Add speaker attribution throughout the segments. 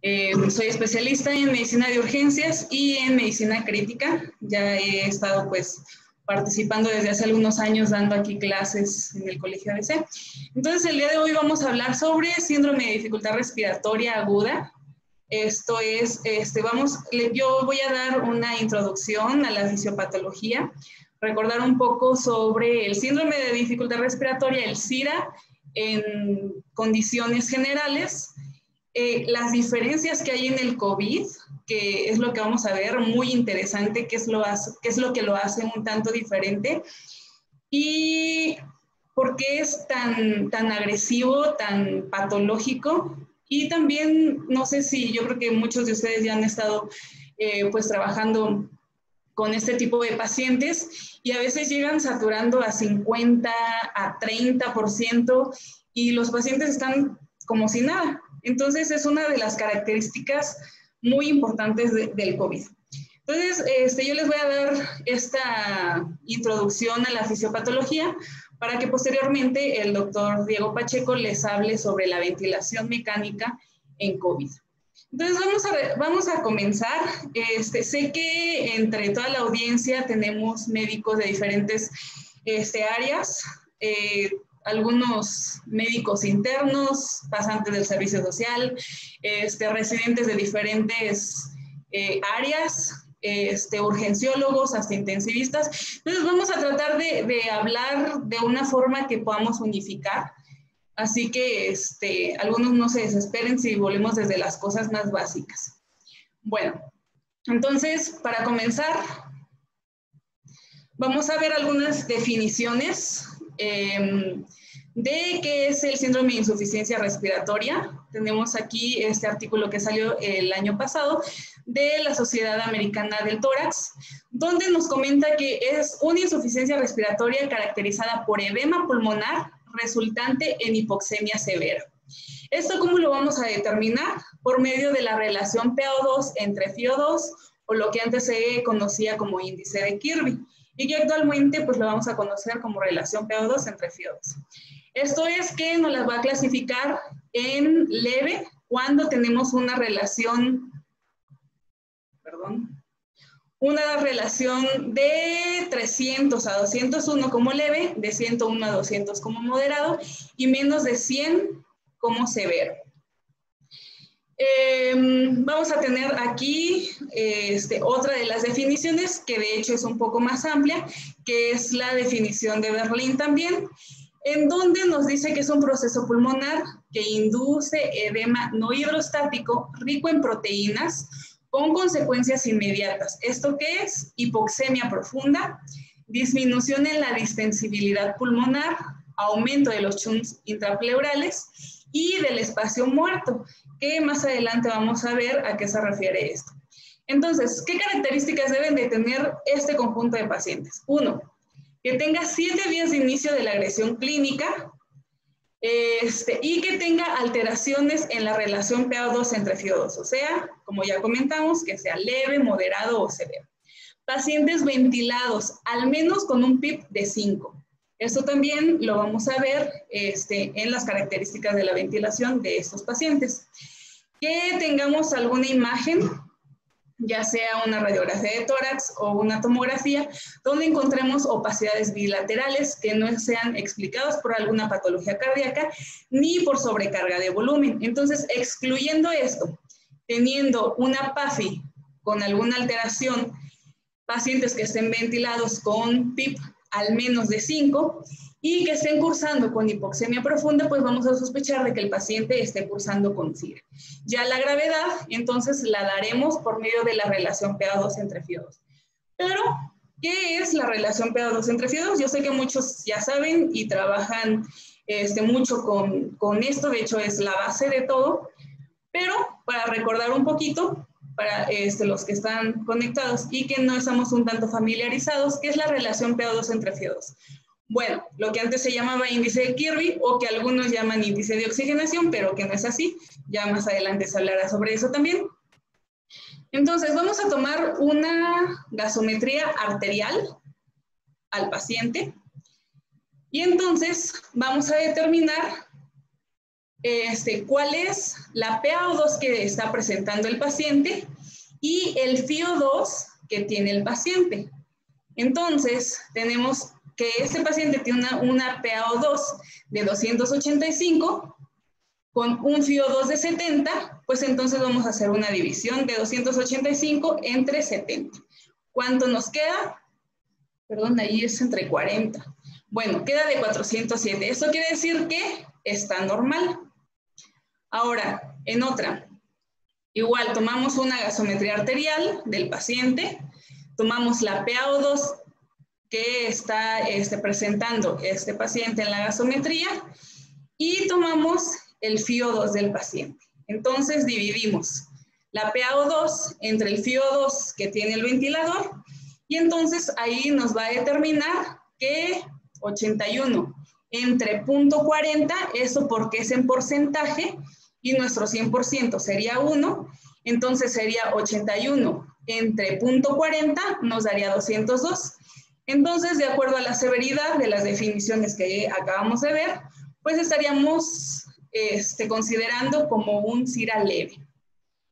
Speaker 1: Soy especialista en medicina de urgencias y en medicina crítica. Ya he estado pues participando desde hace algunos años dando aquí clases en el Colegio ABC. Entonces el día de hoy vamos a hablar sobre síndrome de dificultad respiratoria aguda. Esto es, yo voy a dar una introducción a la fisiopatología, recordar un poco sobre el síndrome de dificultad respiratoria, el SIRA, en condiciones generales, las diferencias que hay en el COVID, que es lo que vamos a ver, muy interesante, qué es lo que lo hace un tanto diferente, y por qué es tan agresivo, tan patológico. Y también, no sé si, yo creo que muchos de ustedes ya han estado pues trabajando con este tipo de pacientes y a veces llegan saturando a 50, a 30% y los pacientes están como si nada. Entonces es una de las características muy importantes del COVID. Entonces, yo les voy a dar esta introducción a la fisiopatología para que posteriormente el doctor Diego Pacheco les hable sobre la ventilación mecánica en COVID. Entonces, vamos a comenzar. Sé que entre toda la audiencia tenemos médicos de diferentes áreas, algunos médicos internos, pasantes del servicio social, residentes de diferentes áreas, urgenciólogos, hasta intensivistas. Entonces vamos a tratar de hablar de una forma que podamos unificar. Así que algunos no se desesperen si volvemos desde las cosas más básicas. Bueno, entonces para comenzar, vamos a ver algunas definiciones de qué es el síndrome de insuficiencia respiratoria. Tenemos aquí este artículo que salió el año pasado de la Sociedad Americana del Tórax, donde nos comenta que es una insuficiencia respiratoria caracterizada por edema pulmonar resultante en hipoxemia severa. ¿Esto cómo lo vamos a determinar? Por medio de la relación PO2 entre FiO2, o lo que antes se conocía como índice de Kirby, y que actualmente pues lo vamos a conocer como relación PO2 entre FiO2. Esto es que nos las va a clasificar en leve cuando tenemos una relación, de 300 a 201 como leve, de 101 a 200 como moderado y menos de 100 como severo. Vamos a tener aquí otra de las definiciones que de hecho es un poco más amplia, que es la definición de Berlín también, en donde nos dice que es un proceso pulmonar que induce edema no hidrostático rico en proteínas con consecuencias inmediatas. ¿Esto qué es? Hipoxemia profunda, disminución en la distensibilidad pulmonar, aumento de los chunks intrapleurales y del espacio muerto, que más adelante vamos a ver a qué se refiere esto. Entonces, ¿qué características deben de tener este conjunto de pacientes? 1, que tenga 7 días de inicio de la agresión clínica y que tenga alteraciones en la relación PO2 entre FiO2, o sea, como ya comentamos, que sea leve, moderado o severo. Pacientes ventilados, al menos con un PIP de 5. Esto también lo vamos a ver en las características de la ventilación de estos pacientes. Que tengamos alguna imagen, ya sea una radiografía de tórax o una tomografía, donde encontremos opacidades bilaterales que no sean explicadas por alguna patología cardíaca ni por sobrecarga de volumen. Entonces, excluyendo esto, teniendo una PAFI con alguna alteración, pacientes que estén ventilados con PIP al menos de 5 y que estén cursando con hipoxemia profunda, pues vamos a sospechar de que el paciente esté cursando con SIRA. Ya la gravedad, entonces la daremos por medio de la relación PO2 entre FiO2. Pero, ¿qué es la relación PO2 entre FiO2? Yo sé que muchos ya saben y trabajan mucho con esto, de hecho es la base de todo, pero para recordar un poquito, para los que están conectados y que no estamos un tanto familiarizados, ¿qué es la relación PO2 entre FiO2? Bueno, lo que antes se llamaba índice de Kirby o que algunos llaman índice de oxigenación, pero que no es así. Ya más adelante se hablará sobre eso también. Entonces, vamos a tomar una gasometría arterial al paciente y entonces vamos a determinar cuál es la PaO2 que está presentando el paciente y el FiO2 que tiene el paciente. Entonces, tenemos que este paciente tiene una PaO2 de 285 con un FiO2 de 70, pues entonces vamos a hacer una división de 285 entre 70. ¿Cuánto nos queda? Perdón, ahí es entre 40. Bueno, queda de 407. Eso quiere decir que está normal. Ahora, en otra, igual tomamos una gasometría arterial del paciente, tomamos la PaO2 que está presentando este paciente en la gasometría y tomamos el FiO2 del paciente. Entonces dividimos la PaO2 entre el FiO2 que tiene el ventilador y entonces ahí nos va a determinar que 81 entre 0.40, eso porque es en porcentaje, y nuestro 100% sería 1, entonces sería 81 entre 0.40 nos daría 202. Entonces, de acuerdo a la severidad de las definiciones que acabamos de ver, pues estaríamos considerando como un SIRA leve.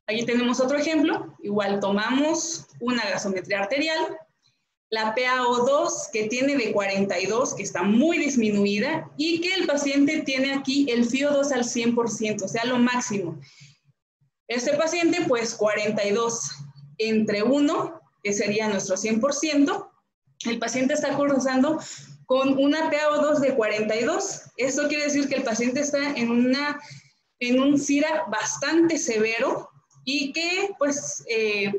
Speaker 1: Aquí tenemos otro ejemplo, igual tomamos una gasometría arterial, la PaO2 que tiene de 42, que está muy disminuida, y que el paciente tiene aquí el FiO2 al 100%, o sea, lo máximo. Este paciente, pues 42 entre 1, que sería nuestro 100%, el paciente está cursando con una PaO2 de 42. Esto quiere decir que el paciente está en un SIRA bastante severo y que pues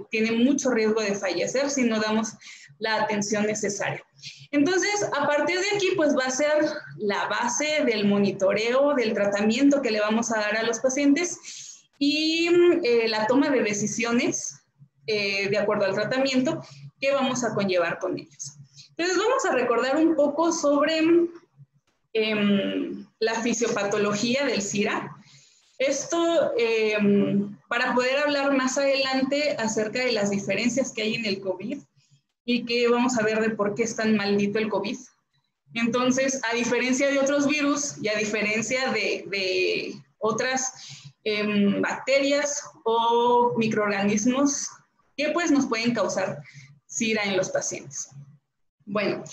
Speaker 1: tiene mucho riesgo de fallecer si no damos la atención necesaria. Entonces, a partir de aquí, pues va a ser la base del monitoreo, del tratamiento que le vamos a dar a los pacientes y la toma de decisiones de acuerdo al tratamiento que vamos a conllevar con ellos. Entonces, vamos a recordar un poco sobre la fisiopatología del SIRA. Esto para poder hablar más adelante acerca de las diferencias que hay en el COVID y que vamos a ver de por qué es tan maldito el COVID. Entonces, a diferencia de otros virus y a diferencia de otras bacterias o microorganismos que pues nos pueden causar SIRA en los pacientes. Bueno,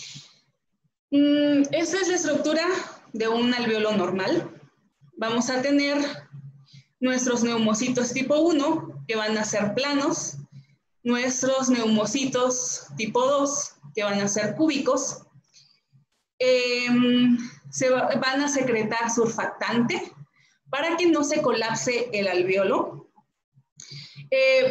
Speaker 1: esta es la estructura de un alveolo normal. Vamos a tener nuestros neumocitos tipo 1, que van a ser planos, nuestros neumocitos tipo 2, que van a ser cúbicos, van a secretar surfactante para que no se colapse el alveolo.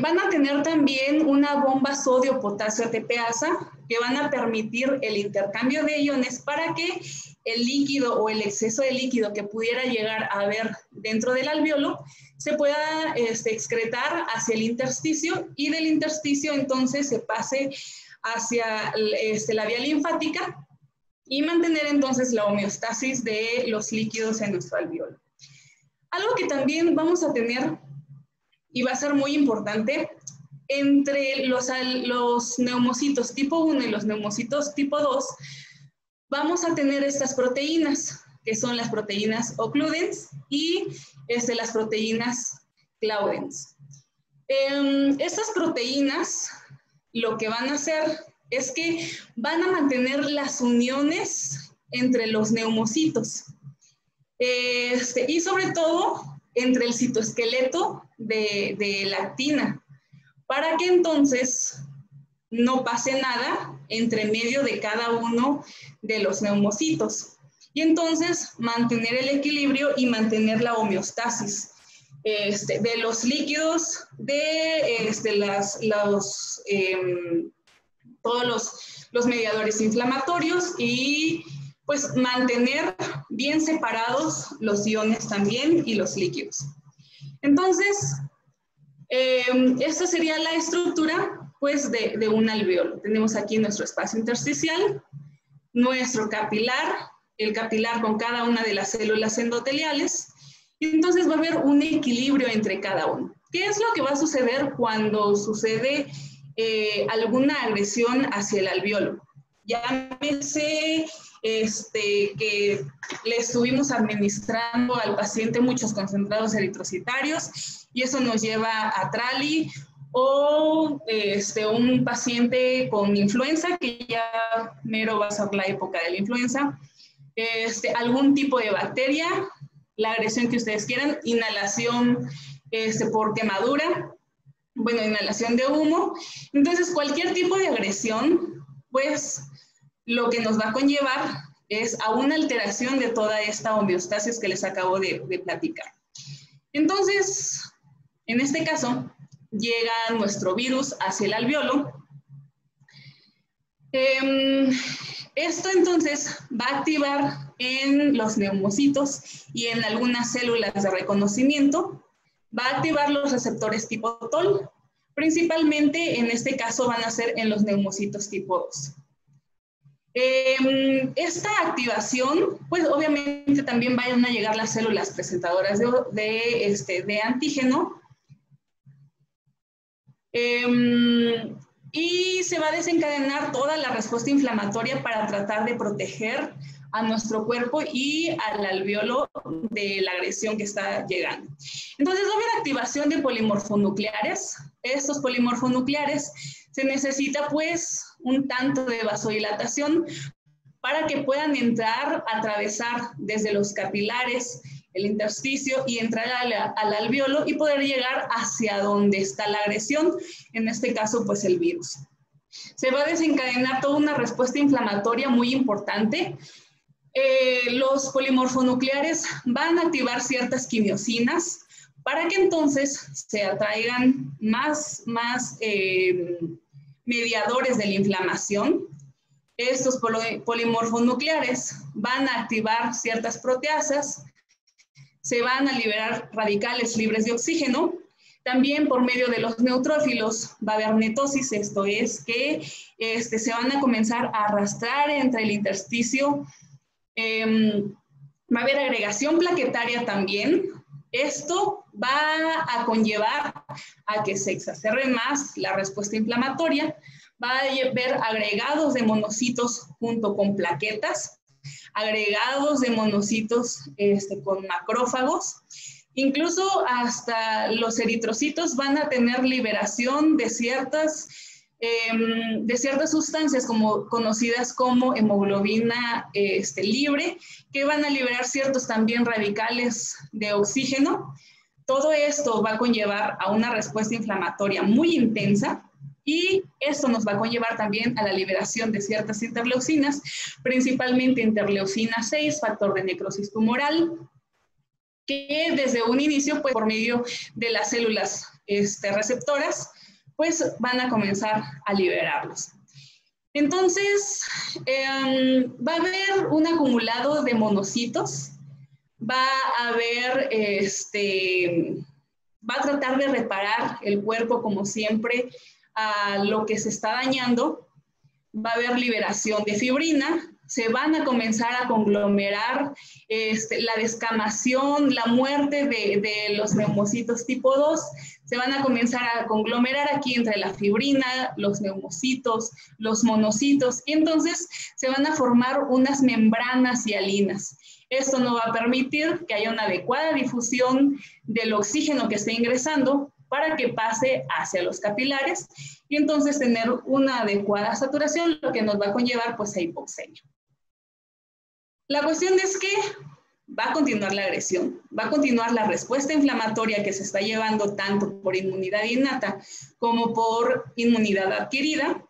Speaker 1: Van a tener también una bomba sodio-potasio ATPasa que van a permitir el intercambio de iones para que el líquido o el exceso de líquido que pudiera llegar a haber dentro del alveolo se pueda excretar hacia el intersticio y del intersticio entonces se pase hacia la vía linfática y mantener entonces la homeostasis de los líquidos en nuestro alveolo. Algo que también vamos a tener y va a ser muy importante, entre los neumocitos tipo 1 y los neumocitos tipo 2, vamos a tener estas proteínas, que son las proteínas occludens y las proteínas claudens. Estas proteínas lo que van a hacer es que van a mantener las uniones entre los neumocitos y sobre todo entre el citoesqueleto de la actina, para que entonces no pase nada entre medio de cada uno de los neumocitos. Y entonces mantener el equilibrio y mantener la homeostasis de los líquidos, de todos los mediadores inflamatorios y pues mantener bien separados los iones también y los líquidos. Entonces, esta sería la estructura pues de un alveolo. Tenemos aquí nuestro espacio intersticial, nuestro capilar, el capilar con cada una de las células endoteliales, y entonces va a haber un equilibrio entre cada uno. ¿Qué es lo que va a suceder cuando sucede alguna agresión hacia el alveolo? Llámese que le estuvimos administrando al paciente muchos concentrados eritrocitarios y eso nos lleva a trali, o un paciente con influenza, que ya mero va a ser la época de la influenza, algún tipo de bacteria, la agresión que ustedes quieran, inhalación por quemadura, bueno, inhalación de humo. Entonces, cualquier tipo de agresión, pues, lo que nos va a conllevar es a una alteración de toda esta homeostasis que les acabo de platicar. Entonces, en este caso, llega nuestro virus hacia el alveolo. Esto entonces va a activar en los neumocitos y en algunas células de reconocimiento, va a activar los receptores tipo TOL. Principalmente en este caso van a ser en los neumocitos tipo 2. Esta activación, pues obviamente también van a llegar las células presentadoras de antígeno, y se va a desencadenar toda la respuesta inflamatoria para tratar de proteger a nuestro cuerpo y al alveolo de la agresión que está llegando. Entonces va a haber activación de polimorfonucleares. Estos polimorfonucleares se necesita pues un tanto de vasodilatación para que puedan entrar, atravesar desde los capilares, el intersticio y entrar al alveolo y poder llegar hacia donde está la agresión, en este caso pues el virus. Se va a desencadenar toda una respuesta inflamatoria muy importante. Los polimorfonucleares van a activar ciertas quimiosinas para que entonces se atraigan más mediadores de la inflamación. Estos polimorfonucleares van a activar ciertas proteasas, se van a liberar radicales libres de oxígeno. También por medio de los neutrófilos va a haber netosis, esto es que se van a comenzar a arrastrar entre el intersticio. Va a haber agregación plaquetaria también. Esto va a conllevar a que se exacerbe más la respuesta inflamatoria. Va a haber agregados de monocitos junto con plaquetas, agregados de monocitos con macrófagos. Incluso hasta los eritrocitos van a tener liberación de ciertas sustancias conocidas como hemoglobina libre, que van a liberar ciertos también radicales de oxígeno. Todo esto va a conllevar a una respuesta inflamatoria muy intensa y esto nos va a conllevar también a la liberación de ciertas interleucinas, principalmente interleucina 6, factor de necrosis tumoral, que desde un inicio, pues por medio de las células receptoras, pues van a comenzar a liberarlos. Entonces, va a haber un acumulado de monocitos, va a haber, va a tratar de reparar el cuerpo como siempre a lo que se está dañando, va a haber liberación de fibrina, se van a comenzar a conglomerar la descamación, la muerte de los neumocitos tipo 2, se van a comenzar a conglomerar aquí entre la fibrina, los neumocitos, los monocitos, y entonces se van a formar unas membranas hialinas. Esto no va a permitir que haya una adecuada difusión del oxígeno que esté ingresando para que pase hacia los capilares y entonces tener una adecuada saturación, lo que nos va a conllevar pues a hipoxemia. La cuestión es que va a continuar la agresión, va a continuar la respuesta inflamatoria que se está llevando tanto por inmunidad innata como por inmunidad adquirida.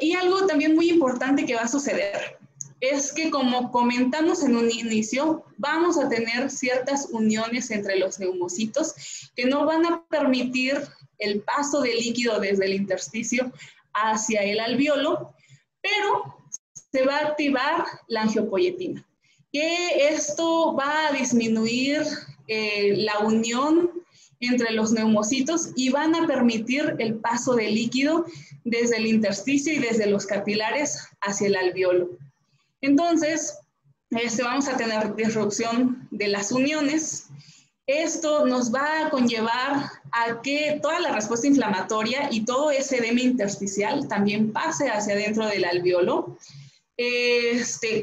Speaker 1: Y algo también muy importante que va a suceder es que, como comentamos en un inicio, vamos a tener ciertas uniones entre los neumocitos que no van a permitir el paso de líquido desde el intersticio hacia el alveolo, pero se va a activar la angiopoietina, que esto va a disminuir la unión entre los neumocitos y van a permitir el paso de líquido desde el intersticio y desde los capilares hacia el alveolo. Entonces, vamos a tener disrupción de las uniones. Esto nos va a conllevar a que toda la respuesta inflamatoria y todo ese edema intersticial también pase hacia dentro del alveolo.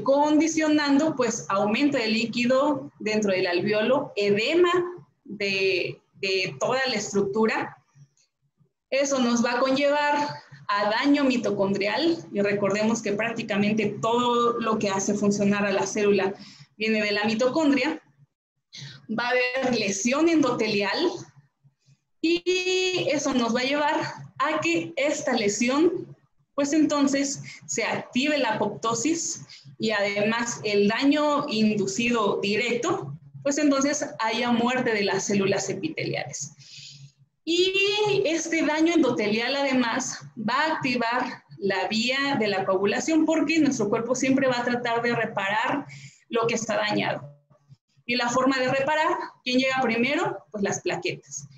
Speaker 1: condicionando pues aumento de líquido dentro del alveolo, edema de toda la estructura. Eso nos va a conllevar a daño mitocondrial, y recordemos que prácticamente todo lo que hace funcionar a la célula viene de la mitocondria. Va a haber lesión endotelial, y eso nos va a llevar a que esta lesión, pues entonces se active la apoptosis, y además el daño inducido directo, pues entonces haya muerte de las células epiteliales. Y este daño endotelial además va a activar la vía de la coagulación, porque nuestro cuerpo siempre va a tratar de reparar lo que está dañado. Y la forma de reparar, ¿quién llega primero? Pues las plaquetas.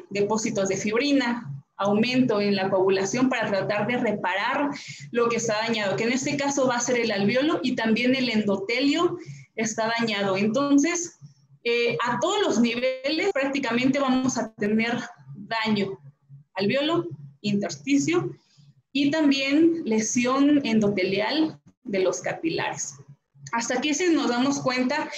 Speaker 1: Depósitos de fibrina, aumento en la coagulación para tratar de reparar lo que está dañado, que en este caso va a ser el alveolo, y también el endotelio está dañado. Entonces, a todos los niveles prácticamente vamos a tener daño: alveolo, intersticio y también lesión endotelial de los capilares. Hasta aquí, si nos damos cuenta,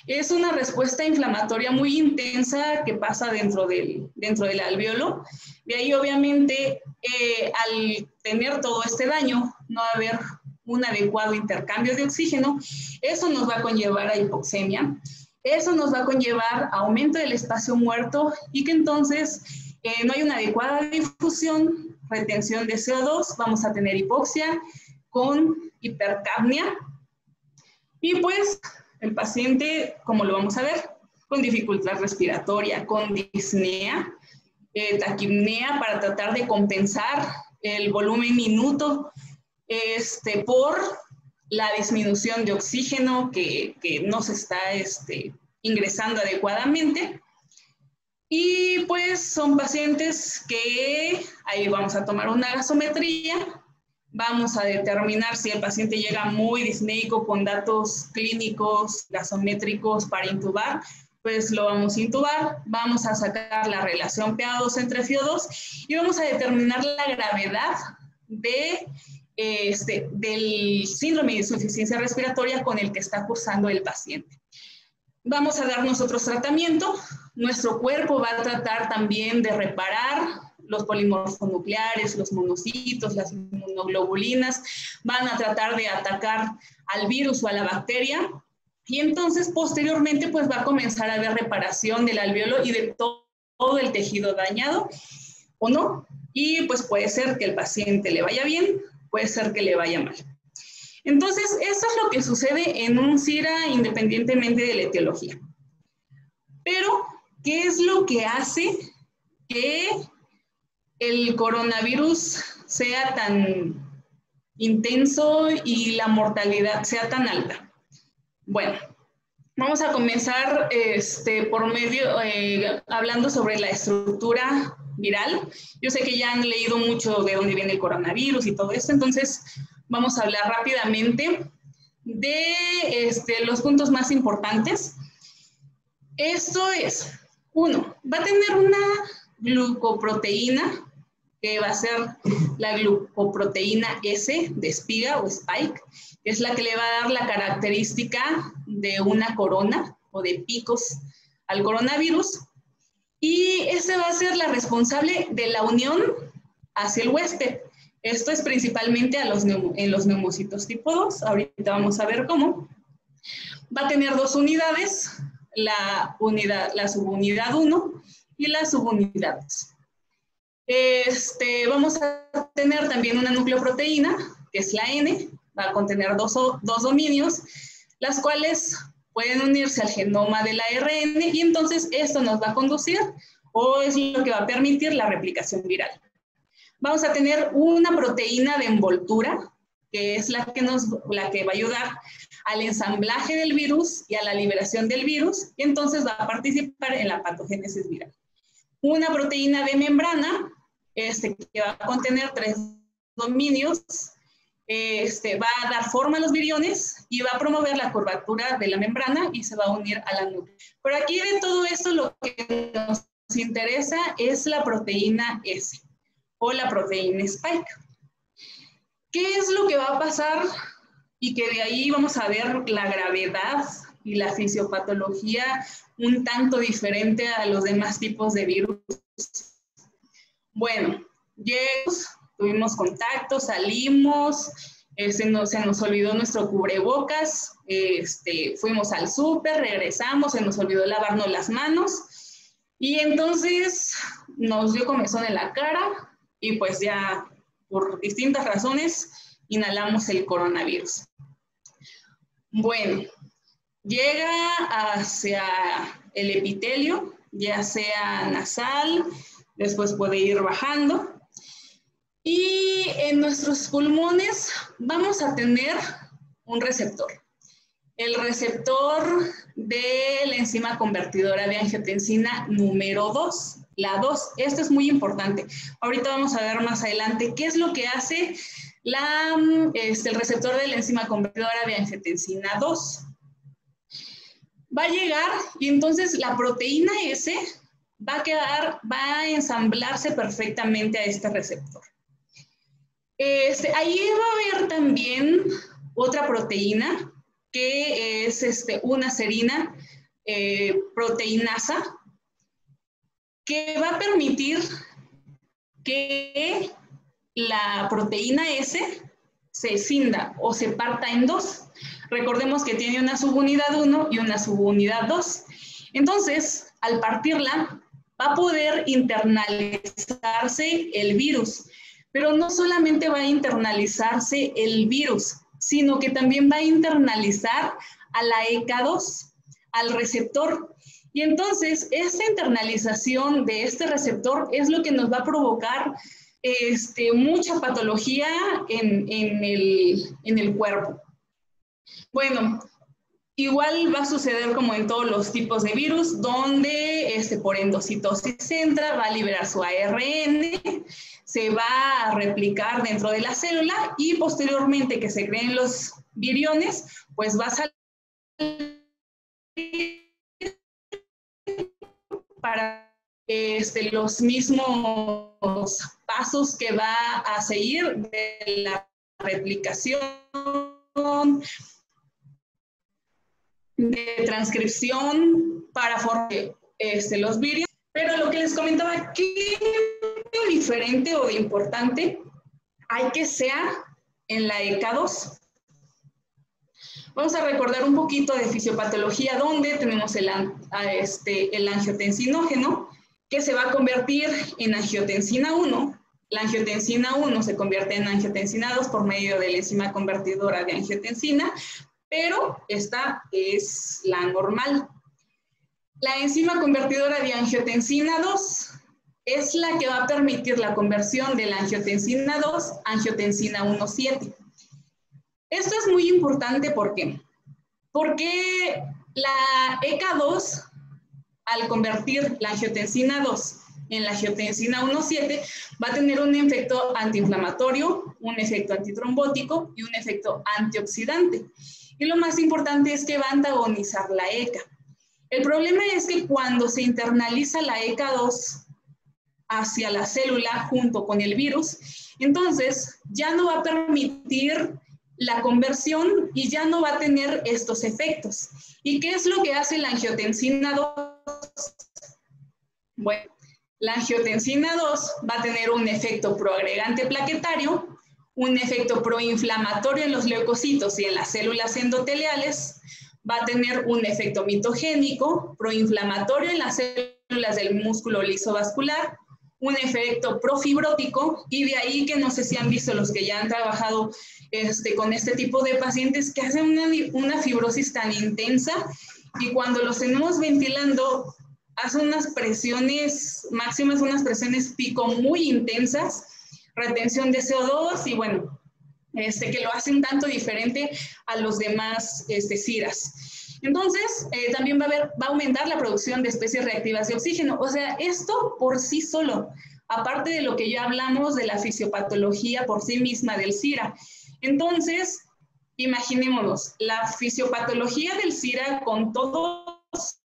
Speaker 1: es una respuesta inflamatoria muy intensa que pasa dentro del alveolo. De ahí, obviamente, al tener todo este daño, no va a haber un adecuado intercambio de oxígeno. Eso nos va a conllevar a hipoxemia. Eso nos va a conllevar a aumento del espacio muerto, y que entonces no hay una adecuada difusión, retención de CO2, vamos a tener hipoxia con hipercapnia. Y pues el paciente, como lo vamos a ver, con dificultad respiratoria, con disnea, taquipnea, para tratar de compensar el volumen minuto por la disminución de oxígeno que no se está ingresando adecuadamente. Y pues son pacientes que ahí vamos a tomar una gasometría. Vamos a determinar si el paciente llega muy disneico con datos clínicos gasométricos para intubar, pues lo vamos a intubar. Vamos a sacar la relación PaO2 entre FiO2 y vamos a determinar la gravedad del síndrome de insuficiencia respiratoria con el que está cursando el paciente. Vamos a dar nosotros tratamiento. Nuestro cuerpo va a tratar también de reparar los polimorfonucleares, los monocitos, las inmunoglobulinas, van a tratar de atacar al virus o a la bacteria, y entonces posteriormente pues va a comenzar a haber reparación del alveolo y de todo el tejido dañado o no, y pues puede ser que el paciente le vaya bien, puede ser que le vaya mal. Entonces, eso es lo que sucede en un SIRA independientemente de la etiología. Pero, ¿qué es lo que hace que el coronavirus sea tan intenso y la mortalidad sea tan alta? Bueno, vamos a comenzar hablando sobre la estructura viral. Yo sé que ya han leído mucho de dónde viene el coronavirus y todo esto, entonces vamos a hablar rápidamente de los puntos más importantes. Esto es, uno, va a tener una glucoproteína, que va a ser la glucoproteína S de espiga o spike, que es la que le va a dar la característica de una corona o de picos al coronavirus. Y ese va a ser la responsable de la unión hacia el huésped. Esto es principalmente en los neumocitos tipo 2. Ahorita vamos a ver cómo. Va a tener dos unidades, la subunidad 1 y la subunidad 2. Vamos a tener también una nucleoproteína, que es la N, va a contener dos dominios, las cuales pueden unirse al genoma del ARN, y entonces esto nos va a conducir, o es lo que va a permitir, la replicación viral. Vamos a tener una proteína de envoltura, que es la que va a ayudar al ensamblaje del virus y a la liberación del virus, y entonces va a participar en la patogénesis viral. Una proteína de membrana, que va a contener 3 dominios, va a dar forma a los viriones y va a promover la curvatura de la membrana y se va a unir a la núcleo. Pero aquí de todo esto lo que nos interesa es la proteína S o la proteína spike. ¿Qué es lo que va a pasar? Y que de ahí vamos a ver la gravedad y la fisiopatología un tanto diferente a los demás tipos de virus. Bueno, llegamos, tuvimos contacto, salimos, se nos olvidó nuestro cubrebocas, fuimos al súper, regresamos, se nos olvidó lavarnos las manos y entonces nos dio comezón en la cara y pues ya por distintas razones inhalamos el coronavirus. Bueno, llega hacia el epitelio, ya sea nasal, después puede ir bajando. Y en nuestros pulmones vamos a tener un receptor. El receptor de la enzima convertidora de angiotensina número 2, la 2. Esto es muy importante. Ahorita vamos a ver más adelante qué es lo que hace el receptor de la enzima convertidora de angiotensina 2. Va a llegar y entonces la proteína S va a ensamblarse perfectamente a este receptor. Ahí va a haber también otra proteína que es una serina proteinasa que va a permitir que la proteína S se escinda o se parta en dos. Recordemos que tiene una subunidad 1 y una subunidad 2. Entonces, al partirla, va a poder internalizarse el virus. Pero no solamente va a internalizarse el virus, sino que también va a internalizar a la ECA2, al receptor. Y entonces, esta internalización de este receptor es lo que nos va a provocar mucha patología en el cuerpo. Bueno, igual va a suceder como en todos los tipos de virus, donde por endocitosis entra, va a liberar su ARN, se va a replicar dentro de la célula y posteriormente que se creen los viriones, pues va a salir para los mismos pasos que va a seguir de la replicación, de transcripción para formar los virios. Pero lo que les comentaba, ¿qué diferente o de importante hay que sea en la ECA2? Vamos a recordar un poquito de fisiopatología, donde tenemos el angiotensinógeno, que se va a convertir en angiotensina 1. La angiotensina 1 se convierte en angiotensina 2 por medio de la enzima convertidora de angiotensina, pero esta es la normal. La enzima convertidora de angiotensina 2 es la que va a permitir la conversión de la angiotensina 2 a angiotensina 1,7. Esto es muy importante, ¿por qué? Porque la ECA2, al convertir la angiotensina 2 en la angiotensina 1,7, va a tener un efecto antiinflamatorio, un efecto antitrombótico y un efecto antioxidante. Y lo más importante es que va a antagonizar la ECA. El problema es que cuando se internaliza la ECA2 hacia la célula junto con el virus, entonces ya no va a permitir la conversión y ya no va a tener estos efectos. ¿Y qué es lo que hace la angiotensina 2? Bueno, la angiotensina 2 va a tener un efecto proagregante plaquetario, un efecto proinflamatorio en los leucocitos y en las células endoteliales, va a tener un efecto mitogénico, proinflamatorio en las células del músculo lisovascular, un efecto profibrótico, y de ahí que no sé si han visto los que ya han trabajado con este tipo de pacientes que hacen una fibrosis tan intensa y cuando los tenemos ventilando hacen unas presiones máximas, unas presiones pico muy intensas, retención de CO2 y bueno, que lo hace un tanto diferente a los demás CIRAS. Entonces, también va a aumentar la producción de especies reactivas de oxígeno. O sea, esto por sí solo, aparte de lo que ya hablamos de la fisiopatología por sí misma del SIRA. Entonces, imaginémonos, la fisiopatología del SIRA con todo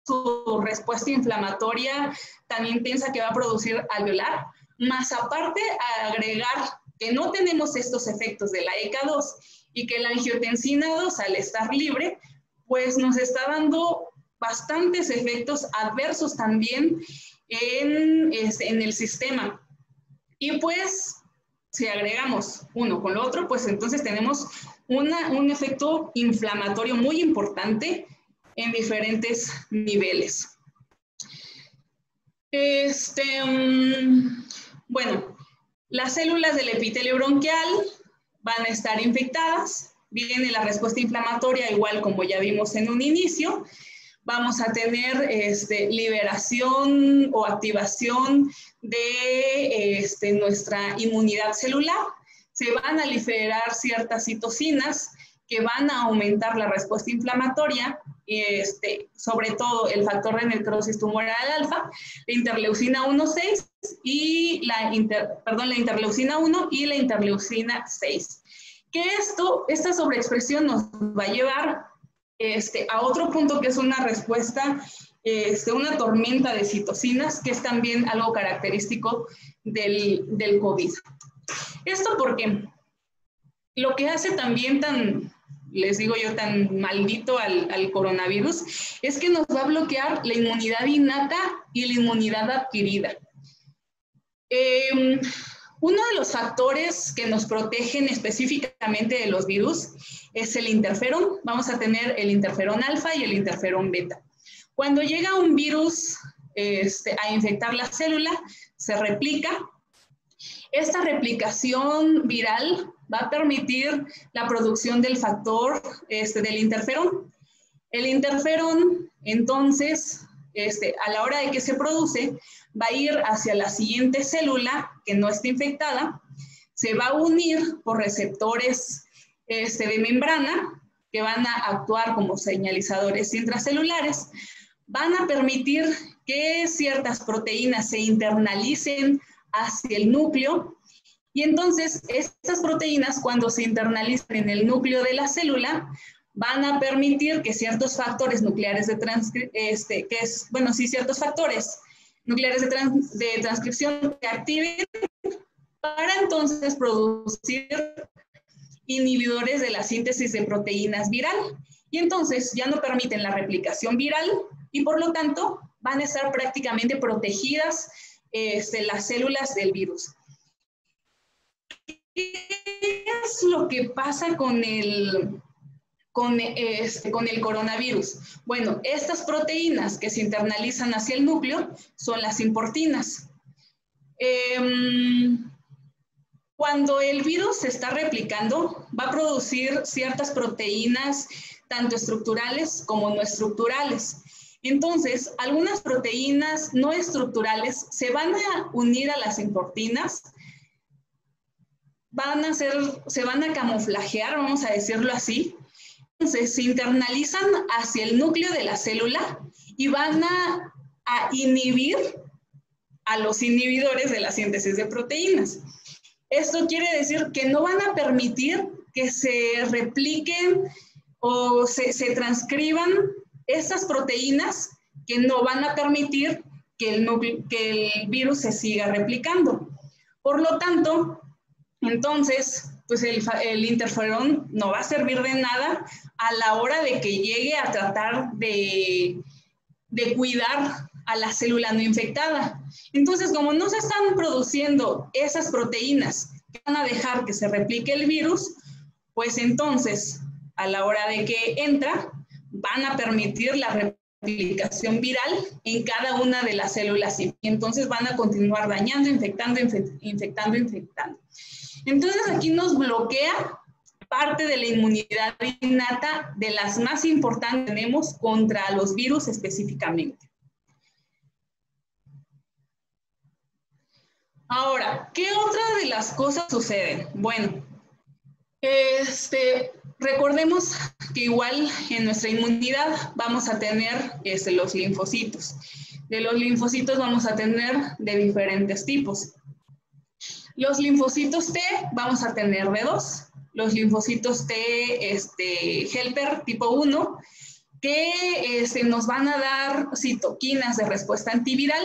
Speaker 1: su respuesta inflamatoria tan intensa que va a producir alveolar, más aparte agregar que no tenemos estos efectos de la ECA2 y que la angiotensina 2 al estar libre, pues nos está dando bastantes efectos adversos también en el sistema. Y pues, si agregamos uno con lo otro, pues entonces tenemos un efecto inflamatorio muy importante en diferentes niveles. Bueno, las células del epitelio bronquial van a estar infectadas, viene la respuesta inflamatoria igual como ya vimos en un inicio, vamos a tener liberación o activación de nuestra inmunidad celular, se van a liberar ciertas citocinas que van a aumentar la respuesta inflamatoria, sobre todo el factor de necrosis tumoral alfa, la interleucina 1-6 y la interleucina 1 y la interleucina 6. Que esta sobreexpresión nos va a llevar a otro punto que es una respuesta, una tormenta de citocinas, que es también algo característico del COVID. ¿Esto por qué? Lo que hace también tan maldito al coronavirus es que nos va a bloquear la inmunidad innata y la inmunidad adquirida. Uno de los factores que nos protegen específicamente de los virus es el interferón. Vamos a tener el interferón alfa y el interferón beta. Cuando llega un virus a infectar la célula, se replica. Esta replicación viral va a permitir la producción del factor del interferón. El interferón, entonces, a la hora de que se produce, va a ir hacia la siguiente célula que no está infectada, se va a unir por receptores de membrana que van a actuar como señalizadores intracelulares, van a permitir que ciertas proteínas se internalicen hacia el núcleo. Y entonces, estas proteínas, cuando se internalizan en el núcleo de la célula, van a permitir que ciertos factores nucleares ciertos factores nucleares de transcripción se activen para entonces producir inhibidores de la síntesis de proteínas viral. Y entonces ya no permiten la replicación viral y por lo tanto van a estar prácticamente protegidas las células del virus. ¿Qué es lo que pasa con el coronavirus? Bueno, estas proteínas que se internalizan hacia el núcleo son las importinas. Cuando el virus se está replicando, va a producir ciertas proteínas, tanto estructurales como no estructurales. Entonces, algunas proteínas no estructurales se van a unir a las importinas, se van a camuflajear, vamos a decirlo así. Entonces, se internalizan hacia el núcleo de la célula y van a inhibir a los inhibidores de la síntesis de proteínas. Esto quiere decir que no van a permitir que se repliquen o se transcriban estas proteínas que no van a permitir que el virus se siga replicando. Por lo tanto, entonces, pues el interferón no va a servir de nada a la hora de que llegue a tratar de cuidar a la célula no infectada. Entonces, como no se están produciendo esas proteínas que van a dejar que se replique el virus, pues entonces, a la hora de que entra, van a permitir la replicación viral en cada una de las células y entonces van a continuar dañando, infectando. Entonces aquí nos bloquea parte de la inmunidad innata, de las más importantes que tenemos contra los virus específicamente. Ahora, ¿qué otra de las cosas suceden? Bueno, recordemos que igual en nuestra inmunidad vamos a tener los linfocitos. De los linfocitos vamos a tener de diferentes tipos. Los linfocitos T vamos a tener de dos. Los linfocitos T helper tipo 1, que nos van a dar citoquinas de respuesta antiviral,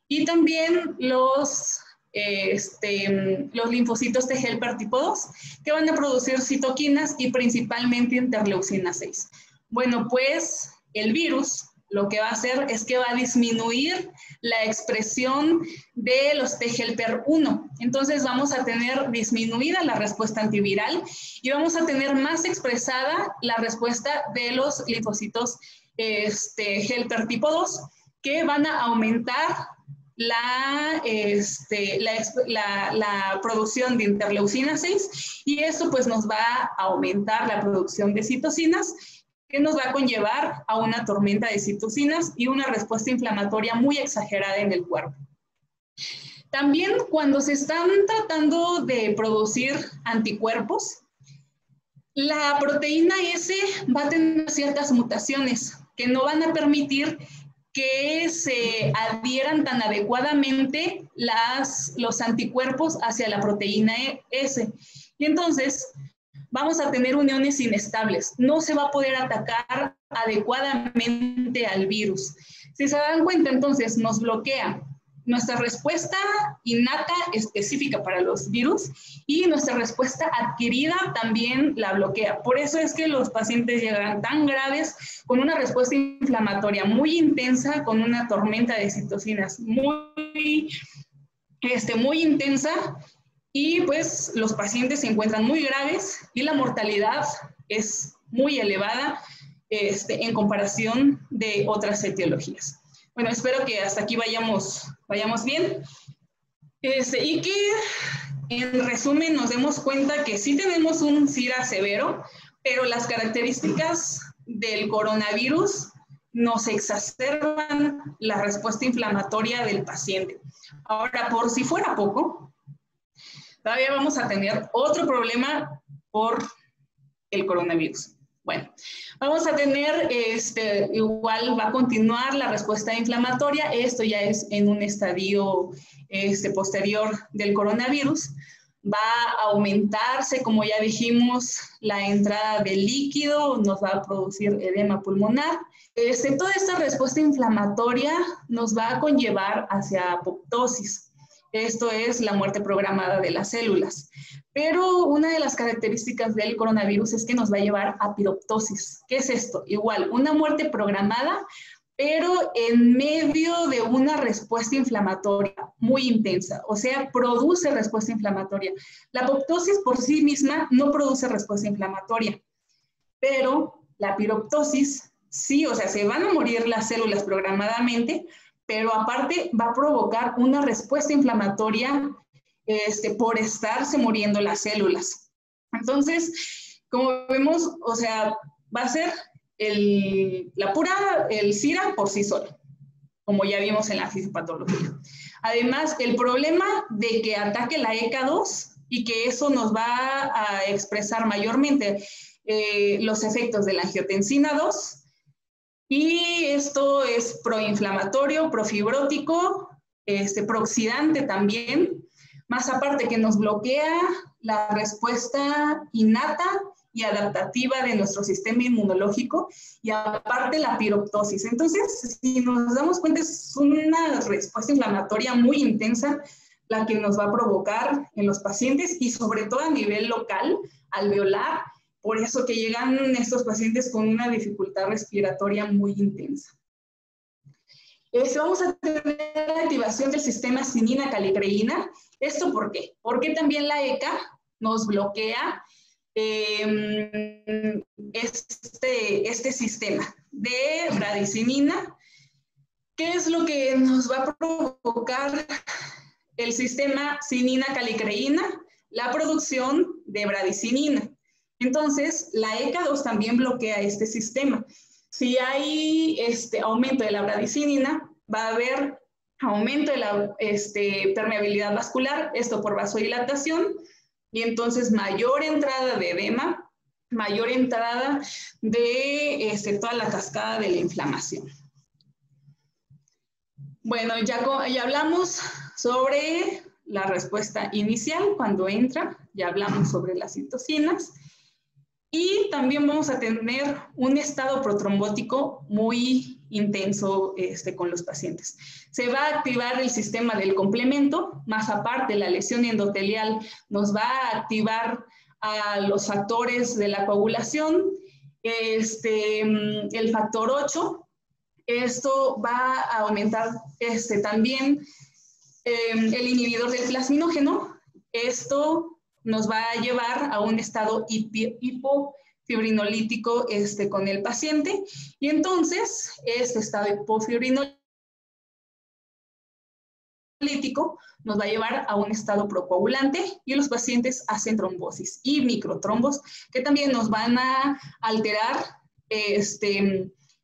Speaker 1: y también los los linfocitos T helper tipo 2, que van a producir citoquinas y principalmente interleucina 6. Bueno, pues el virus lo que va a hacer es que va a disminuir la expresión de los T helper 1. Entonces vamos a tener disminuida la respuesta antiviral y vamos a tener más expresada la respuesta de los linfocitos helper tipo 2, que van a aumentar la producción de interleucina 6, y eso pues nos va a aumentar la producción de citocinas, que nos va a conllevar a una tormenta de citocinas y una respuesta inflamatoria muy exagerada en el cuerpo. También cuando se están tratando de producir anticuerpos, la proteína S va a tener ciertas mutaciones que no van a permitir que se adhieran tan adecuadamente los anticuerpos hacia la proteína S. Y entonces vamos a tener uniones inestables. No se va a poder atacar adecuadamente al virus. Si se dan cuenta, entonces nos bloquea nuestra respuesta innata específica para los virus, y nuestra respuesta adquirida también la bloquea. Por eso es que los pacientes llegan tan graves, con una respuesta inflamatoria muy intensa, con una tormenta de citocinas muy intensa, y pues los pacientes se encuentran muy graves y la mortalidad es muy elevada en comparación de otras etiologías. Bueno, espero que hasta aquí vayamos bien. Y que en resumen nos demos cuenta que sí tenemos un SIRA severo, pero las características del coronavirus nos exacerban la respuesta inflamatoria del paciente. Ahora, por si fuera poco, todavía vamos a tener otro problema por el coronavirus. Bueno, vamos a tener, igual va a continuar la respuesta inflamatoria. Esto ya es en un estadio posterior del coronavirus. Va a aumentarse, como ya dijimos, la entrada de líquido, nos va a producir edema pulmonar. Toda esta respuesta inflamatoria nos va a conllevar hacia apoptosis. Esto es la muerte programada de las células. Pero una de las características del coronavirus es que nos va a llevar a piroptosis. ¿Qué es esto? Igual, una muerte programada, pero en medio de una respuesta inflamatoria muy intensa. O sea, produce respuesta inflamatoria. La apoptosis por sí misma no produce respuesta inflamatoria, pero la piroptosis sí, o sea, se van a morir las células programadamente, pero aparte va a provocar una respuesta inflamatoria por estarse muriendo las células. Entonces, como vemos, o sea, va a ser el SIRA por sí solo, como ya vimos en la fisiopatología. Además, el problema de que ataque la ECA2 y que eso nos va a expresar mayormente los efectos de la angiotensina 2, y esto es proinflamatorio, profibrótico, prooxidante también, más aparte que nos bloquea la respuesta innata y adaptativa de nuestro sistema inmunológico, y aparte la piroptosis. Entonces, si nos damos cuenta, es una respuesta inflamatoria muy intensa la que nos va a provocar en los pacientes, y sobre todo a nivel local, alveolar. Por eso que llegan estos pacientes con una dificultad respiratoria muy intensa. Vamos a tener activación del sistema cinina-calicreína. ¿Esto por qué? Porque también la ECA nos bloquea este sistema de bradicinina. ¿Qué es lo que nos va a provocar el sistema cinina-calicreína? La producción de bradicinina. Entonces, la ECA2 también bloquea este sistema. Si hay aumento de la bradicinina, va a haber aumento de la permeabilidad vascular, esto por vasodilatación, y entonces mayor entrada de edema, mayor entrada de toda la cascada de la inflamación. Bueno, ya hablamos sobre la respuesta inicial cuando entra, ya hablamos sobre las citocinas. Y también vamos a tener un estado protrombótico muy intenso con los pacientes. Se va a activar el sistema del complemento, más aparte la lesión endotelial nos va a activar a los factores de la coagulación, el factor 8, esto va a aumentar también el inhibidor del plasminógeno. Esto nos va a llevar a un estado hipofibrinolítico con el paciente, y entonces este estado hipofibrinolítico nos va a llevar a un estado procoagulante, y los pacientes hacen trombosis y microtrombos que también nos van a alterar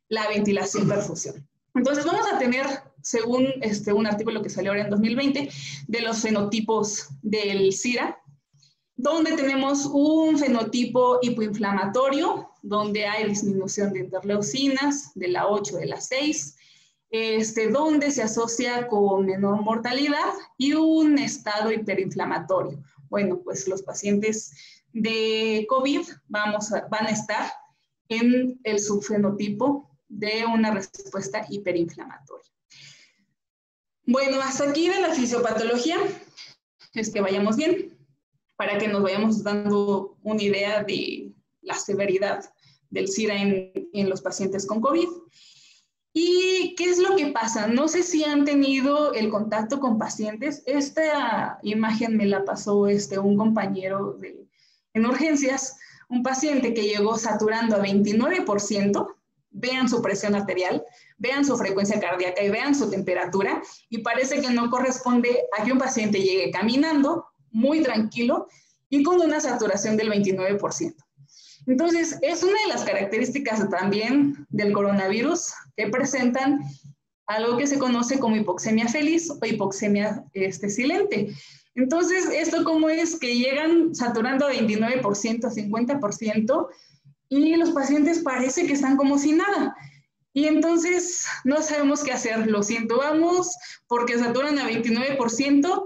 Speaker 1: la ventilación-perfusión. Entonces vamos a tener, según un artículo que salió ahora en 2020, de los fenotipos del SIRA, donde tenemos un fenotipo hipoinflamatorio, donde hay disminución de interleucinas, de la 8, de la 6, donde se asocia con menor mortalidad y un estado hiperinflamatorio. Bueno, pues los pacientes de COVID van a estar en el subfenotipo de una respuesta hiperinflamatoria. Bueno, hasta aquí de la fisiopatología. Vayamos bien, para que nos vayamos dando una idea de la severidad del SIRA en los pacientes con COVID. ¿Y qué es lo que pasa? No sé si han tenido el contacto con pacientes. Esta imagen me la pasó un compañero en urgencias, un paciente que llegó saturando a 29%, vean su presión arterial, vean su frecuencia cardíaca y vean su temperatura, y parece que no corresponde a que un paciente llegue caminando, muy tranquilo y con una saturación del 29%. Entonces, es una de las características también del coronavirus que presentan algo que se conoce como hipoxemia feliz o hipoxemia silente. Entonces, ¿esto cómo es? Que llegan saturando a 29%, a 50%, y los pacientes parece que están como si nada. Y entonces no sabemos qué hacer. ¿Los intubamos porque saturan a 29%?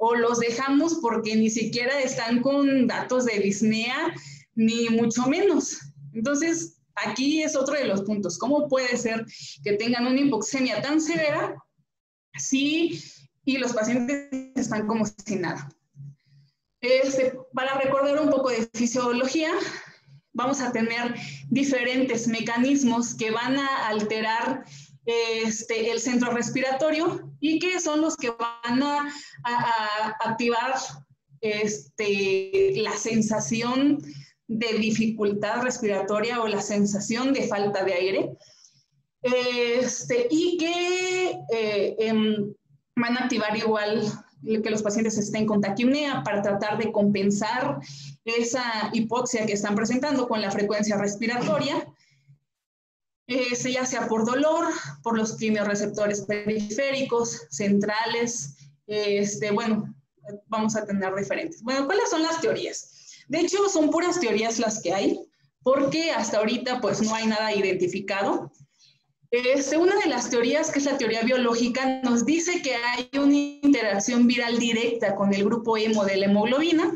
Speaker 1: ¿O los dejamos porque ni siquiera están con datos de disnea, ni mucho menos? Entonces, aquí es otro de los puntos. ¿Cómo puede ser que tengan una hipoxemia tan severa y los pacientes están como si nada? Para recordar un poco de fisiología, vamos a tener diferentes mecanismos que van a alterar el centro respiratorio, y que son los que van a activar la sensación de dificultad respiratoria o la sensación de falta de aire, y que van a activar igual que los pacientes estén con taquipnea para tratar de compensar esa hipoxia que están presentando con la frecuencia respiratoria, ya sea por dolor, por los quimiorreceptores periféricos, centrales, bueno, vamos a tener diferentes. Bueno, ¿cuáles son las teorías? De hecho, son puras teorías las que hay, porque hasta ahorita pues no hay nada identificado. Una de las teorías, que es la teoría biológica, nos dice que hay una interacción viral directa con el grupo hemo de la hemoglobina.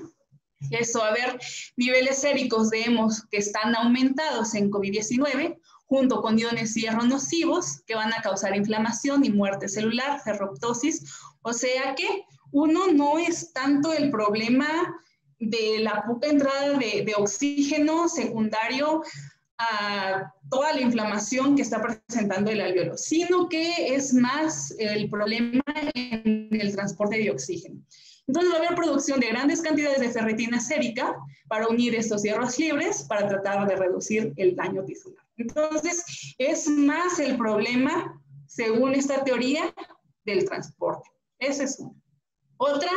Speaker 1: Eso, a ver, niveles séricos de hemos que están aumentados en COVID-19, junto con iones hierro nocivos que van a causar inflamación y muerte celular, ferroptosis. O sea que uno no es tanto el problema de la poca entrada de oxígeno secundario a toda la inflamación que está presentando el alveolo, sino que es más el problema en el transporte de oxígeno. Entonces va a haber producción de grandes cantidades de ferritina sérica para unir estos hierros libres para tratar de reducir el daño tisular. Entonces es más el problema, según esta teoría, del transporte. Esa es una. Otra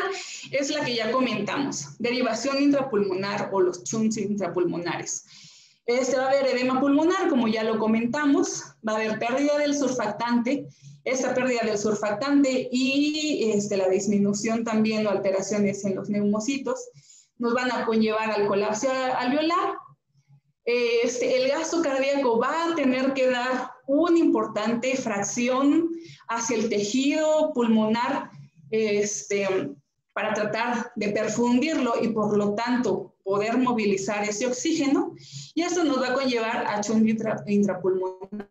Speaker 1: es la que ya comentamos, derivación intrapulmonar o los shunts intrapulmonares. Va a haber edema pulmonar, como ya lo comentamos, va a haber pérdida del surfactante. Esta pérdida del surfactante y la disminución también o alteraciones en los neumocitos nos van a conllevar al colapso alveolar. El gasto cardíaco va a tener que dar una importante fracción hacia el tejido pulmonar para tratar de perfundirlo y por lo tanto poder movilizar ese oxígeno, y esto nos va a conllevar a shock intrapulmonar.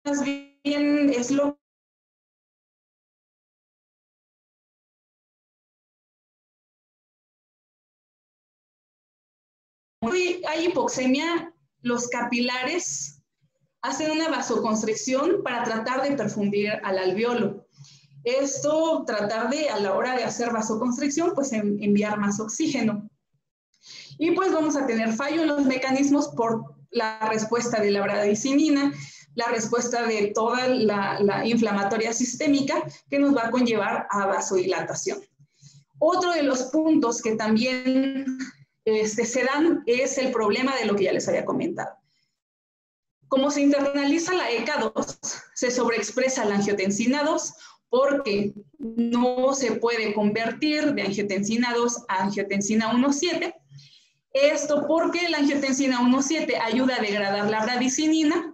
Speaker 1: Más bien es lo hay hipoxemia, los capilares hacen una vasoconstricción para tratar de perfundir al alveolo. Esto, tratar de, a la hora de hacer vasoconstricción, pues enviar más oxígeno. Y pues vamos a tener fallo en los mecanismos por la respuesta de la bradicinina, la respuesta de toda la inflamatoria sistémica que nos va a conllevar a vasodilatación. Otro de los puntos que también se dan es el problema de lo que ya les había comentado. Como se internaliza la ECA2, se sobreexpresa la angiotensina 2 porque no se puede convertir de angiotensina 2 a angiotensina 1,7. Esto porque la angiotensina 1,7 ayuda a degradar la bradicinina,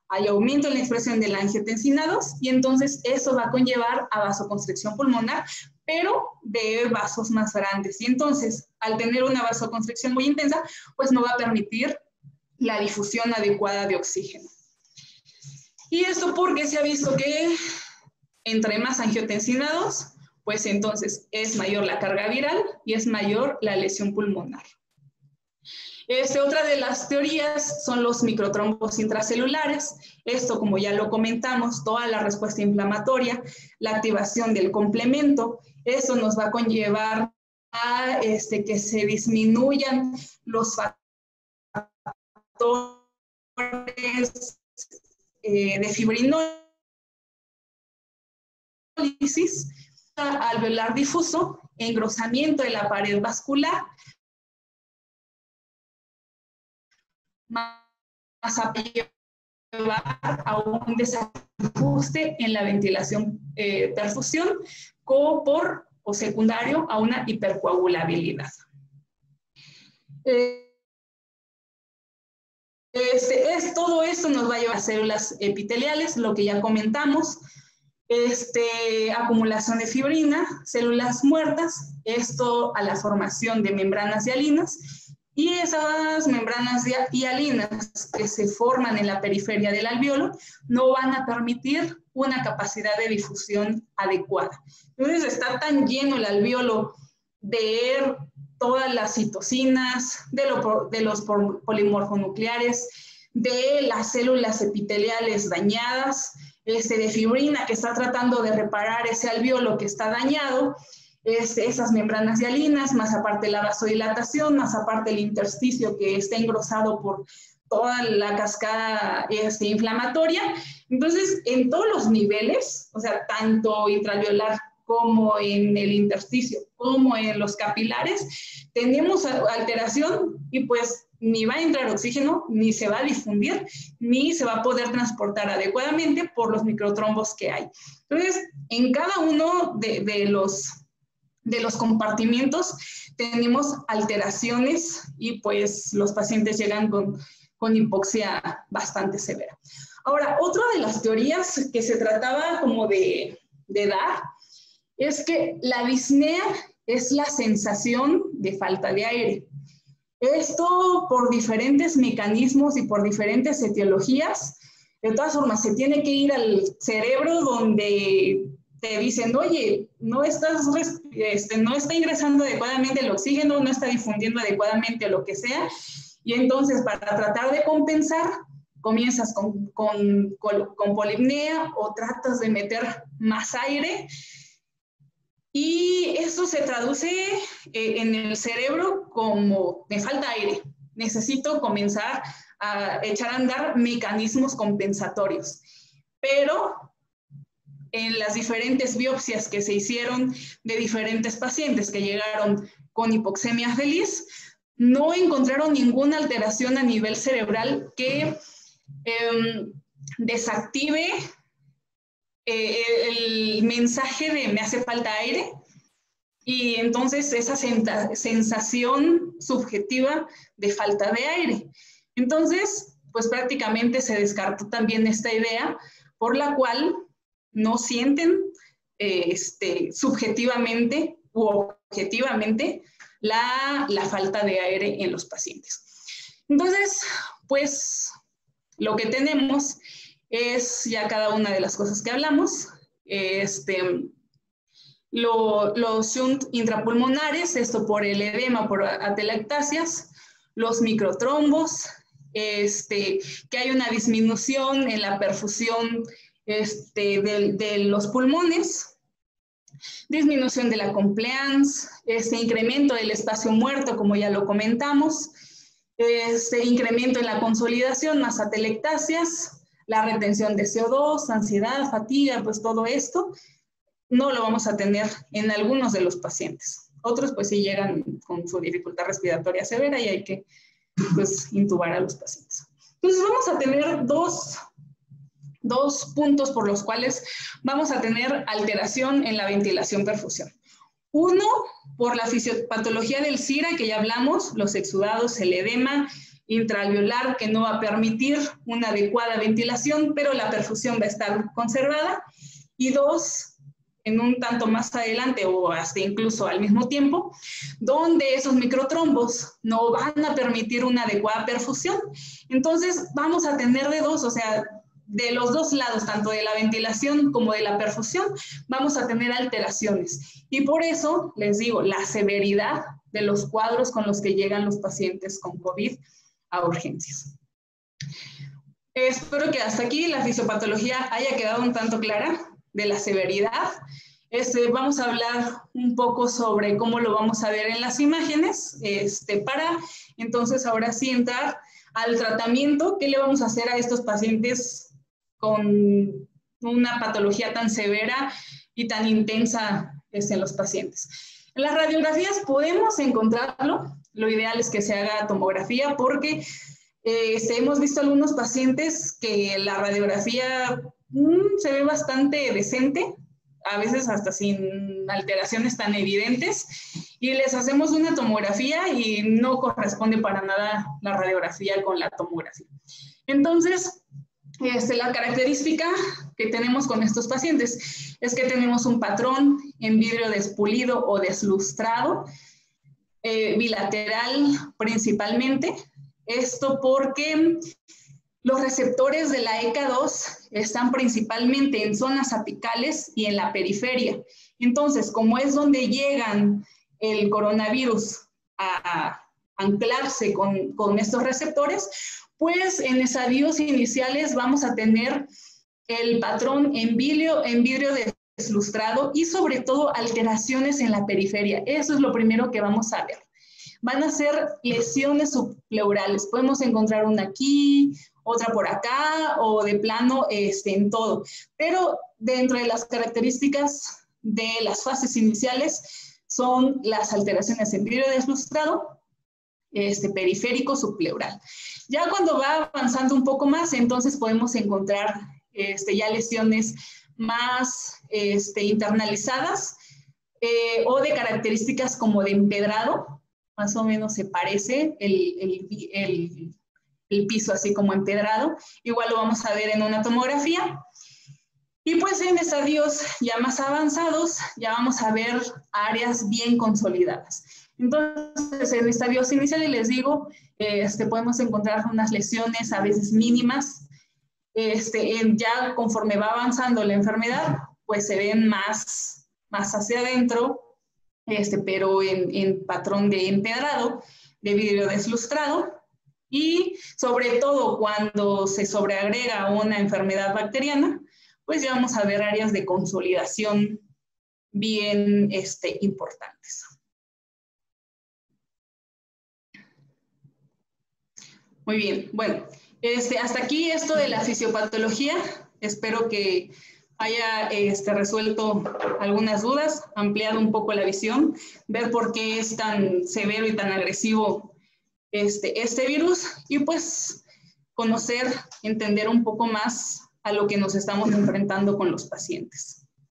Speaker 1: hay aumento en la expresión de la angiotensina 2 y entonces eso va a conllevar a vasoconstricción pulmonar, pero de vasos más grandes. Y entonces, al tener una vasoconstricción muy intensa, pues no va a permitir la difusión adecuada de oxígeno. Y esto porque se ha visto que entre más angiotensina 2, pues entonces es mayor la carga viral y es mayor la lesión pulmonar. Otra de las teorías son los microtrombos intracelulares. Esto, como ya lo comentamos, toda la respuesta inflamatoria, la activación del complemento, eso nos va a conllevar a que se disminuyan los factores de fibrinólisis, alveolar difuso, engrosamiento de la pared vascular, más a llevar a un desajuste en la ventilación perfusión o secundario a una hipercoagulabilidad. Todo esto nos va a llevar a células epiteliales, lo que ya comentamos, acumulación de fibrina, células muertas, esto a la formación de membranas hialinas, y esas membranas hialinas que se forman en la periferia del alveolo no van a permitir una capacidad de difusión adecuada. Entonces está tan lleno el alveolo de todas las citocinas, de los polimorfonucleares, de las células epiteliales dañadas, de fibrina que está tratando de reparar ese alveolo que está dañado, esas membranas hialinas, más aparte la vasodilatación, más aparte el intersticio que está engrosado por toda la cascada inflamatoria. Entonces, en todos los niveles, o sea, tanto intraalveolar como en el intersticio, como en los capilares, tenemos alteración y pues ni va a entrar oxígeno, ni se va a difundir, ni se va a poder transportar adecuadamente por los microtrombos que hay. Entonces, en cada uno de los compartimientos tenemos alteraciones y pues los pacientes llegan con hipoxia bastante severa. Ahora, otra de las teorías que se trataba como de dar es que la disnea es la sensación de falta de aire. Esto por diferentes mecanismos y por diferentes etiologías. De todas formas, se tiene que ir al cerebro donde te dicen, oye, no está ingresando adecuadamente el oxígeno, no está difundiendo adecuadamente lo que sea. Y entonces, para tratar de compensar, comienzas con polipnea o tratas de meter más aire. Y eso se traduce en el cerebro como me falta aire, necesito comenzar a echar a andar mecanismos compensatorios. Pero en las diferentes biopsias que se hicieron de diferentes pacientes que llegaron con hipoxemia feliz, no encontraron ninguna alteración a nivel cerebral que desactive el mensaje de me hace falta aire, y entonces esa sensación subjetiva de falta de aire. Entonces, pues prácticamente se descartó también esta idea por la cual no sienten subjetivamente u objetivamente la falta de aire en los pacientes. Entonces, pues lo que tenemos es ya cada una de las cosas que hablamos, los shunt intrapulmonares, esto por el edema, por atelectasias, los microtrombos, que hay una disminución en la perfusión de los pulmones, disminución de la compliance, incremento del espacio muerto, como ya lo comentamos, incremento en la consolidación, más atelectasias, la retención de CO2, ansiedad, fatiga, pues todo esto no lo vamos a tener en algunos de los pacientes. Otros pues sí llegan con su dificultad respiratoria severa y hay que pues intubar a los pacientes. Entonces vamos a tener dos puntos por los cuales vamos a tener alteración en la ventilación-perfusión. Uno, por la fisiopatología del SIRA, que ya hablamos, los exudados, el edema intraalveolar, que no va a permitir una adecuada ventilación, pero la perfusión va a estar conservada. Y dos, en un tanto más adelante o hasta incluso al mismo tiempo, donde esos microtrombos no van a permitir una adecuada perfusión. Entonces vamos a tener de dos, o sea, de los dos lados, tanto de la ventilación como de la perfusión, vamos a tener alteraciones. Y por eso, les digo, la severidad de los cuadros con los que llegan los pacientes con COVID a urgencias. Espero que hasta aquí la fisiopatología haya quedado un tanto clara de la severidad. Vamos a hablar un poco sobre cómo lo vamos a ver en las imágenes, para entonces ahora sí entrar al tratamiento. ¿Qué le vamos a hacer a estos pacientes con una patología tan severa y tan intensa en los pacientes? En las radiografías podemos encontrarlo. Lo ideal es que se haga tomografía porque hemos visto algunos pacientes que la radiografía se ve bastante decente, a veces hasta sin alteraciones tan evidentes, y les hacemos una tomografía y no corresponde para nada la radiografía con la tomografía. Entonces, la característica que tenemos con estos pacientes es que tenemos un patrón en vidrio despulido o deslustrado, bilateral principalmente. Esto porque los receptores de la ECA2 están principalmente en zonas apicales y en la periferia. Entonces, como es donde llegan el coronavirus a anclarse con estos receptores, pues en estadios iniciales vamos a tener el patrón en vidrio deslustrado y sobre todo alteraciones en la periferia. Eso es lo primero que vamos a ver. Van a ser lesiones subpleurales. Podemos encontrar una aquí, otra por acá o de plano en todo. Pero dentro de las características de las fases iniciales son las alteraciones en vidrio deslustrado, periférico subpleural. Ya cuando va avanzando un poco más, entonces podemos encontrar ya lesiones más internalizadas o de características como de empedrado. Más o menos se parece el piso así como empedrado. Igual lo vamos a ver en una tomografía. Y pues en estadios ya más avanzados ya vamos a ver áreas bien consolidadas. Entonces en estadios iniciales les digo, podemos encontrar unas lesiones a veces mínimas. Ya conforme va avanzando la enfermedad, pues se ven más hacia adentro, pero en patrón de empedrado, de vidrio deslustrado, y sobre todo cuando se sobreagrega una enfermedad bacteriana, pues ya vamos a ver áreas de consolidación bien importantes. Muy bien, bueno, hasta aquí esto de la fisiopatología. Espero que haya resuelto algunas dudas, ampliado un poco la visión, ver por qué es tan severo y tan agresivo este virus y pues conocer, entender un poco más a lo que nos estamos enfrentando con los pacientes.